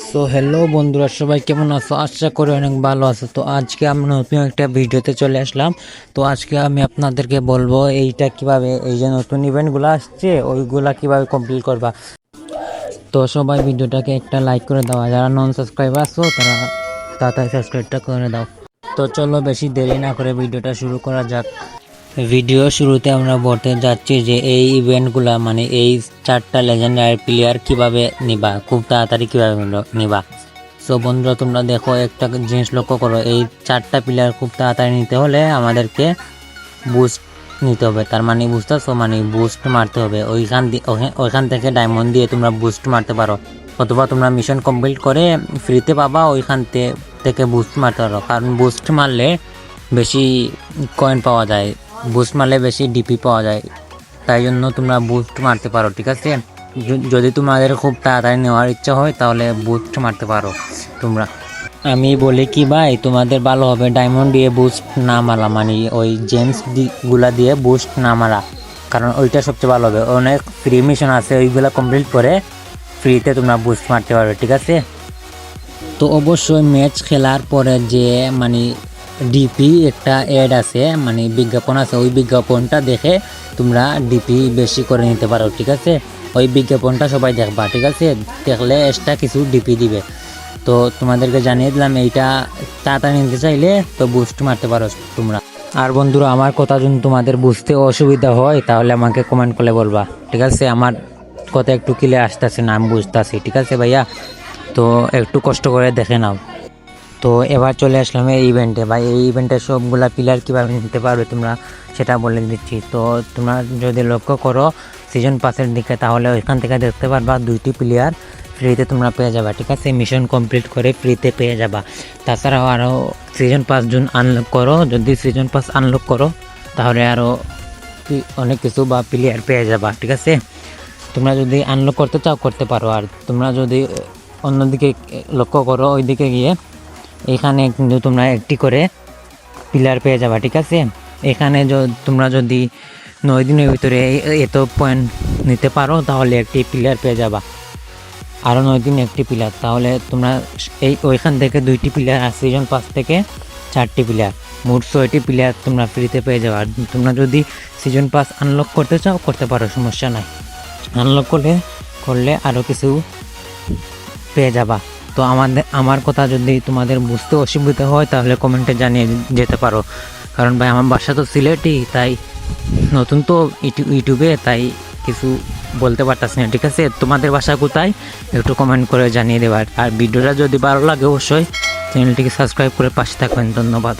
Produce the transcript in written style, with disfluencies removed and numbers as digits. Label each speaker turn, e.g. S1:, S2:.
S1: So hello বন্ধুরা, সবাই কেমন আছো? আশা করি অনেক ভালো আছো। তো আজকে আমরা নতুন একটা ভিডিওতে চলে আসলাম। তো আজকে আমি আপনাদেরকে বলবো এইটা কিভাবে, এই যে নতুন ইভেন্টগুলো আসছে ওইগুলা কিভাবে কমপ্লিট করবা। তো সবাই ভিডিওটাকে একটা লাইক করে দাও, আর যারা নন সাবস্ক্রাইবার আছো তারা তাড়াতাড়ি সাবস্ক্রাইবটা করে দাও। তো চলো বেশি দেরি না করে ভিডিওটা শুরু করা যাক। ভিডিও শুরুতে আমরা বলতে যাচ্ছি যে এই ইভেন্টগুলা মানে এই 4টা লেজেন্ডারি প্লেয়ার কিভাবে নিবা, খুব তাড়াতাড়ি কিভাবে নিবা। সো বন্ধুরা, তোমরা দেখো একটা জিনিস লক্ষ্য করো, এই 4টা প্লেয়ার খুব তাড়াতাড়ি নিতে হলে আমাদেরকে বুস্ট নিতে হবে। তার মানে বুঝতেছো, মানে বুস্ট মারতে হবে। ওইখান থেকে ডায়মন্ড দিয়ে তোমরা বুস্ট মারতে পারো, অথবা তোমরা মিশন কমপ্লিট করে ফ্রিতে পাবা, ওইখান থেকে বুস্ট মারতে পারো। কারণ বুস্ট মারলে বেশি কয়েন পাওয়া যায়, বুস্ট মারলে বেশি ডিপি পাওয়া যায়। তাই জন্য তোমরা বুস্ট মারতে পারো, ঠিক আছে। যদি তোমাদের খুব তাড়াতাড়ি নেওয়ার ইচ্ছা হয় তাহলে বুস্ট মারতে পারো তোমরা। আমি বলি কি ভাই, তোমাদের ভালো হবে ডায়মন্ড দিয়ে বুস্ট না মারা, মানে ওই জেমস গুলা দিয়ে বুস্ট না মারা, কারণ ওইটা সবচেয়ে ভালো হবে। অনেক ফ্রি মিশন আছে, ওইগুলা কমপ্লিট করে ফ্রিতে তোমরা বুস্ট মারতে পারবে, ঠিক আছে। তো অবশ্যই ম্যাচ খেলার পরে যে মানে ডিপি একটা অ্যাড আছে, মানে বিজ্ঞাপন আছে, ওই বিজ্ঞাপনটা দেখে তোমরা ডিপি বেশি করে নিতে পারো, ঠিক আছে। ওই বিজ্ঞাপনটা সবাই দেখবা, ঠিক আছে। দেখলে এক্সট্রা কিছু ডিপি দিবে। তো তোমাদেরকে জানিয়ে দিলাম, এইটা তাড়াতাড়ি নিতে চাইলে তো বুস্ট মারতে পারো তোমরা। আর বন্ধুরা, আমার কথা যদি তোমাদের বুঝতে অসুবিধা হয় তাহলে আমাকে কমেন্ট করে বলবা, ঠিক আছে। আমার কথা একটু ক্লিয়ার আসতেছে না, আমি বুঝতেছি, ঠিক আছে ভাইয়া। তো একটু কষ্ট করে দেখে নাও। তো এবার চলে আসলাম এই ইভেন্টে। ভাই এই ইভেন্টের সবগুলা প্লেয়ার কীভাবে নিতে পারবে তোমরা সেটা বলে দিচ্ছি। তো তোমরা যদি লক্ষ্য করো সিজন পাসের দিকে, তাহলে ওইখান থেকে দেখতে পারবা 2টি প্লেয়ার ফ্রিতে তোমরা পেয়ে যাবা, ঠিক আছে। মিশন কমপ্লিট করে ফ্রিতে পেয়ে যাবা। তাছাড়াও আরও সিজন পাস জুন আনলক করো, যদি সিজন পাস আনলক করো তাহলে আরও অনেক কিছু বা প্লেয়ার পেয়ে যাবা, ঠিক আছে। তোমরা যদি আনলক করতে চাও করতে পারো। আর তোমরা যদি অন্যদিকে লক্ষ্য করো, ওইদিকে গিয়ে এখানে কিন্তু তোমরা একটি করে প্লেয়ার পেয়ে যাবা, ঠিক আছে। এখানে তোমরা যদি 9 দিনের ভিতরে এত পয়েন্ট নিতে পারো তাহলে একটি প্লেয়ার পেয়ে যাবা, আরও 9 দিন একটি প্লেয়ার। তাহলে তোমরা ওইখান থেকে 2টি প্লেয়ার, আর সিজন 5 থেকে 4টি প্লেয়ার, মোট 6টি প্লেয়ার তোমরা ফ্রিতে পেয়ে যাবা। আর তোমরা যদি সিজন 5 আনলক করতে চাও করতে পারো, সমস্যা নাই। আনলক করলে আরও কিছু পেয়ে যাবা। তো আমার কথা যদি তোমাদের বুঝতে অসুবিধা হয় তাহলে কমেন্টে জানিয়ে যেতে পারো। কারণ ভাই আমার বাসা তো সিলেটি, তাই নতুন তো ইউটিউবে, তাই কিছু বলতে পারতাছি না, ঠিক আছে। তোমাদের বাসা কোথায় একটু কমেন্ট করে জানিয়ে দেবার। আর ভিডিওটা যদি ভালো লাগে অবশ্যই চ্যানেলটিকে সাবস্ক্রাইব করে পাশে থাকবেন। ধন্যবাদ।